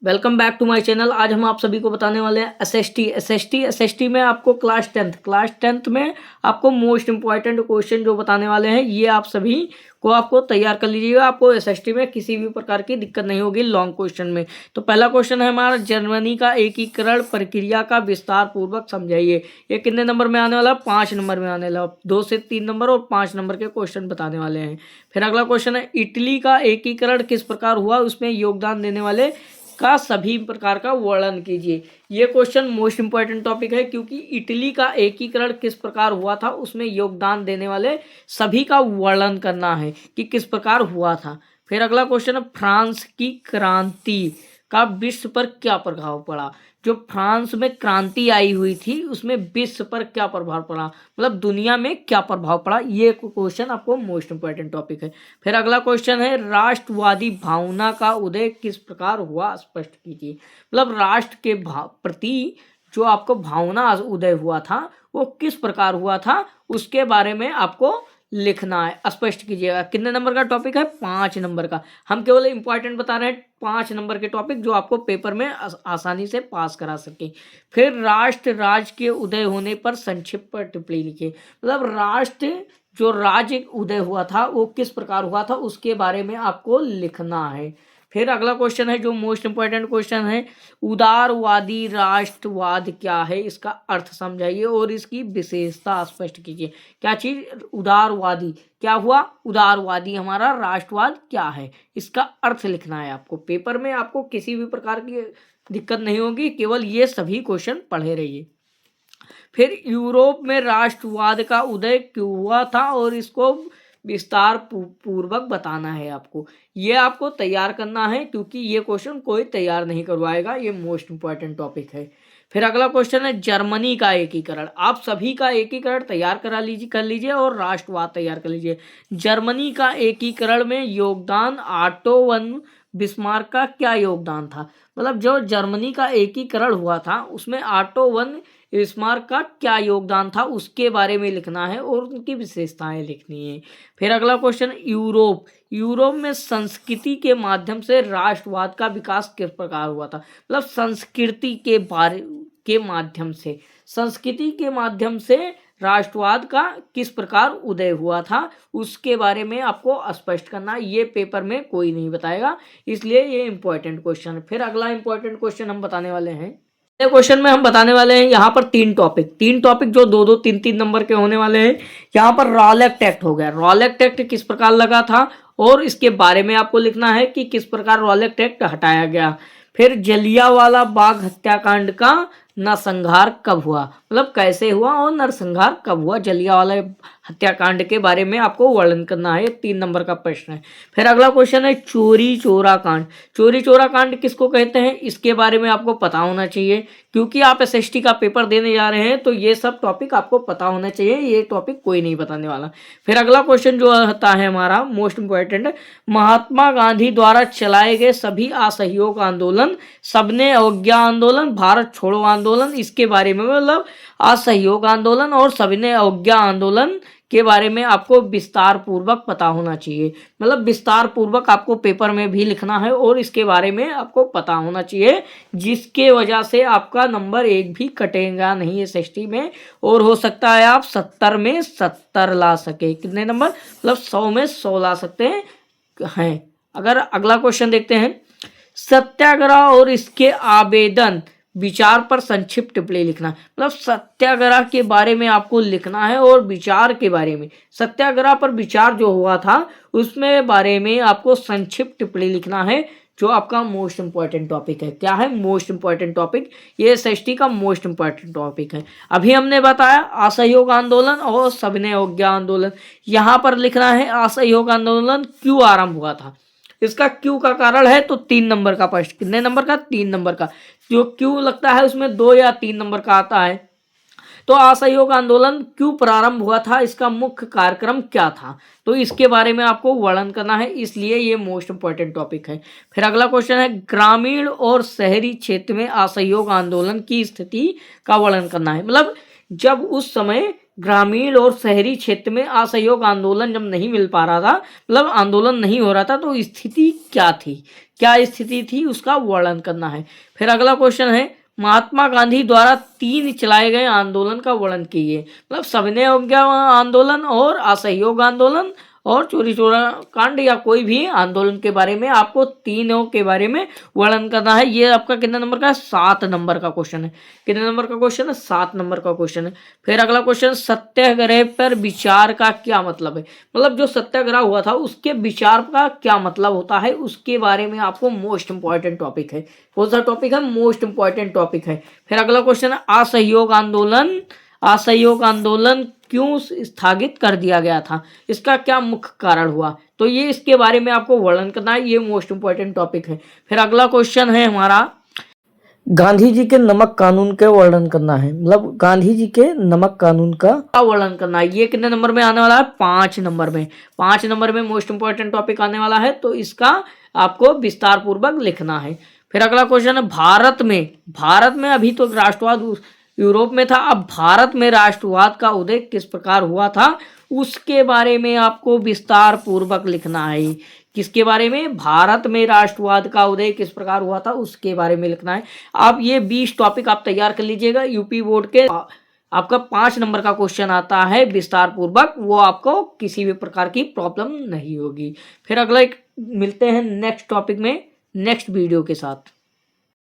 Welcome back to my channel. आज हम आप सभी को बताने वाले हैं एसएसटी में आपको क्लास टेंथ में आपको मोस्ट इंपॉर्टेंट क्वेश्चन जो बताने वाले हैं ये आप सभी को आपको तैयार कर लीजिएगा। आपको एसएसटी में किसी भी प्रकार की दिक्कत नहीं होगी लॉन्ग क्वेश्चन में। तो पहला क्वेश्चन है हमारा, जर्मनी का एकीकरण प्रक्रिया का विस्तार पूर्वक समझाइए। ये कितने नंबर में आने वाला है? 5 नंबर में आने वाला। 2 से 3 नंबर और 5 नंबर के क्वेश्चन बताने वाले हैं। फिर अगला क्वेश्चन है, इटली का एकीकरण किस प्रकार हुआ, उसमें योगदान देने वाले का सभी प्रकार का वर्णन कीजिए। ये क्वेश्चन मोस्ट इंपॉर्टेंट टॉपिक है क्योंकि इटली का एकीकरण किस प्रकार हुआ था उसमें योगदान देने वाले सभी का वर्णन करना है कि किस प्रकार हुआ था। फिर अगला क्वेश्चन है, फ्रांस की क्रांति का विश्व पर क्या प्रभाव पड़ा। जो फ्रांस में क्रांति आई हुई थी उसमें विश्व पर क्या प्रभाव पड़ा, मतलब दुनिया में क्या प्रभाव पड़ा। ये क्वेश्चन आपको मोस्ट इंपॉर्टेंट टॉपिक है। फिर अगला क्वेश्चन है, राष्ट्रवादी भावना का उदय किस प्रकार हुआ, स्पष्ट कीजिए। मतलब राष्ट्र के प्रति जो आपको भावना उदय हुआ था वो किस प्रकार हुआ था उसके बारे में आपको लिखना है, स्पष्ट कीजिएगा। कितने नंबर का टॉपिक है? 5 नंबर का। हम केवल इंपॉर्टेंट बता रहे हैं 5 नंबर के टॉपिक जो आपको पेपर में आसानी से पास करा सके। फिर राष्ट्र राज्य के उदय होने पर संक्षिप्त टिप्पणी लिखिए। मतलब राष्ट्र जो राज्य उदय हुआ था वो किस प्रकार हुआ था उसके बारे में आपको लिखना है। फिर अगला क्वेश्चन है जो मोस्ट इंपॉर्टेंट क्वेश्चन है, उदारवादी राष्ट्रवाद क्या है, इसका अर्थ समझाइए और इसकी विशेषता स्पष्ट कीजिए। क्या चीज? उदारवादी। क्या हुआ? उदारवादी हमारा राष्ट्रवाद क्या है, इसका अर्थ लिखना है आपको। पेपर में आपको किसी भी प्रकार की दिक्कत नहीं होगी, केवल ये सभी क्वेश्चन पढ़े रहिए। फिर यूरोप में राष्ट्रवाद का उदय क्यों हुआ था और इसको विस्तार पूर्वक बताना है आपको। ये आपको तैयार करना है क्योंकि ये क्वेश्चन कोई तैयार नहीं करवाएगा, ये मोस्ट इंपॉर्टेंट टॉपिक है। फिर अगला क्वेश्चन है, जर्मनी का एकीकरण। आप सभी का एकीकरण तैयार कर लीजिए और राष्ट्रवाद तैयार कर लीजिए। जर्मनी का एकीकरण में योगदान ऑटो वन बिस्मार्क का क्या योगदान था। मतलब जो जर्मनी का एकीकरण हुआ था उसमें ऑटो वन बिस्मार्क का क्या योगदान था उसके बारे में लिखना है और उनकी विशेषताएं लिखनी है। फिर अगला क्वेश्चन, यूरोप में संस्कृति के माध्यम से राष्ट्रवाद का विकास किस प्रकार हुआ था। मतलब संस्कृति के माध्यम से राष्ट्रवाद का किस प्रकार उदय हुआ था उसके बारे में आपको स्पष्ट करना। ये पेपर में कोई नहीं बताएगा, इसलिए ये इंपॉर्टेंट क्वेश्चन है। फिर अगला इंपॉर्टेंट क्वेश्चन हम बताने वाले हैं। क्वेश्चन में हम बताने वाले हैं यहाँ पर 3 टॉपिक जो 2-2, 3-3 नंबर के होने वाले हैं। यहाँ पर रॉलेट एक्ट हो गया। रॉलेट एक्ट किस प्रकार लगा था और इसके बारे में आपको लिखना है कि किस प्रकार रॉलेट एक्ट हटाया गया। फिर जलियांवाला बाग हत्याकांड का नरसंहार कब हुआ, मतलब कैसे हुआ और नरसंहार कब हुआ। जलियांवाला हत्याकांड के बारे में आपको वर्णन करना है, 3 नंबर का प्रश्न है। फिर अगला क्वेश्चन है, चोरी चोरा कांड किसको कहते हैं इसके बारे में आपको पता होना चाहिए क्योंकि आप एसएसटी का पेपर देने जा रहे हैं तो ये सब टॉपिक आपको पता होना चाहिए, ये टॉपिक कोई नहीं बताने वाला। फिर अगला क्वेश्चन जो होता है हमारा मोस्ट इंपॉर्टेंट, महात्मा गांधी द्वारा चलाए गए सभी असहयोग आंदोलन, सबने अवज्ञा आंदोलन, भारत छोड़ो आंदोलन, इसके बारे में मतलब असहयोग आंदोलन और सबने अवज्ञा आंदोलन के बारे में आपको विस्तार पूर्वक पता होना चाहिए। मतलब विस्तार पूर्वक आपको पेपर में भी लिखना है और इसके बारे में आपको पता होना चाहिए, जिसके वजह से आपका नंबर 1 भी कटेगा नहीं एसएसटी में और हो सकता है आप 70 में 70 ला सके। कितने नंबर? मतलब 100 में 100 ला सकते हैं। अगर अगला क्वेश्चन देखते हैं, सत्याग्रह और इसके आवेदन विचार पर संक्षिप्त टिप्पणी लिखना। मतलब सत्याग्रह के बारे में आपको लिखना है और विचार के बारे में, सत्याग्रह पर विचार जो हुआ था उसमें बारे में आपको संक्षिप्त टिप्पणी लिखना है जो आपका मोस्ट इंपॉर्टेंट टॉपिक है। क्या है? मोस्ट इंपॉर्टेंट टॉपिक, ये एसएसटी का मोस्ट इंपॉर्टेंट टॉपिक है। अभी हमने बताया असहयोग आंदोलन और सबने अवज्ञा आंदोलन। यहाँ पर लिखना है असहयोग आंदोलन क्यों आरंभ हुआ था, इसका क्यों का कारण है तो 3 नंबर का प्रश्न। कितने नंबर का? 3 नंबर का। जो क्यों लगता है उसमें 2 या 3 नंबर का आता है। तो असहयोग आंदोलन क्यों प्रारंभ हुआ था, इसका मुख्य कार्यक्रम क्या था, तो इसके बारे में आपको वर्णन करना है, इसलिए ये मोस्ट इंपॉर्टेंट टॉपिक है। फिर अगला क्वेश्चन है, ग्रामीण और शहरी क्षेत्र में असहयोग आंदोलन की स्थिति का वर्णन करना है। मतलब जब उस समय ग्रामीण और शहरी क्षेत्र में असहयोग आंदोलन जब नहीं मिल पा रहा था, मतलब आंदोलन नहीं हो रहा था, तो स्थिति क्या थी, क्या स्थिति थी, उसका वर्णन करना है। फिर अगला क्वेश्चन है, महात्मा गांधी द्वारा 3 चलाए गए आंदोलन का वर्णन कीजिए। मतलब सविनय अवज्ञा आंदोलन और असहयोग आंदोलन और चोरी चोरा कांड या कोई भी आंदोलन के बारे में आपको तीनों के बारे में वर्णन करना है। ये आपका कितने नंबर का है? 7 नंबर का क्वेश्चन है। कितने नंबर का क्वेश्चन है? 7 नंबर का क्वेश्चन है। फिर अगला क्वेश्चन, सत्याग्रह पर विचार का क्या मतलब है? मतलब जो सत्याग्रह हुआ था उसके विचार का क्या मतलब होता है, उसके बारे में आपको मोस्ट इंपॉर्टेंट टॉपिक है। कौन सा टॉपिक है? मोस्ट इंपॉर्टेंट टॉपिक है। फिर अगला क्वेश्चन है, असहयोग आंदोलन क्यों स्थगित कर दिया गया था, इसका क्या मुख्य कारण हुआ? तो ये इसके बारे में आपको वर्णन करना है, ये मोस्ट इंपॉर्टेंट टॉपिक है। फिर अगला क्वेश्चन है हमारा, गांधी जी के नमक कानून का वर्णन करना है। मतलब गांधी जी के नमक कानून का वर्णन करना है। ये कितने नंबर में आने वाला है? 5 नंबर में। 5 नंबर में मोस्ट इंपॉर्टेंट टॉपिक आने वाला है, तो इसका आपको विस्तार पूर्वक लिखना है। फिर अगला क्वेश्चन है, भारत में अभी तो राष्ट्रवाद यूरोप में था, अब भारत में राष्ट्रवाद का उदय किस प्रकार हुआ था, उसके बारे में आपको विस्तार पूर्वक लिखना है। किसके बारे में? भारत में राष्ट्रवाद का उदय किस प्रकार हुआ था, उसके बारे में लिखना है। आप ये 20 टॉपिक आप तैयार कर लीजिएगा। यूपी बोर्ड के आपका 5 नंबर का क्वेश्चन आता है विस्तार पूर्वक, वो आपको किसी भी प्रकार की प्रॉब्लम नहीं होगी। फिर अगला एक मिलते हैं नेक्स्ट टॉपिक में नेक्स्ट वीडियो के साथ।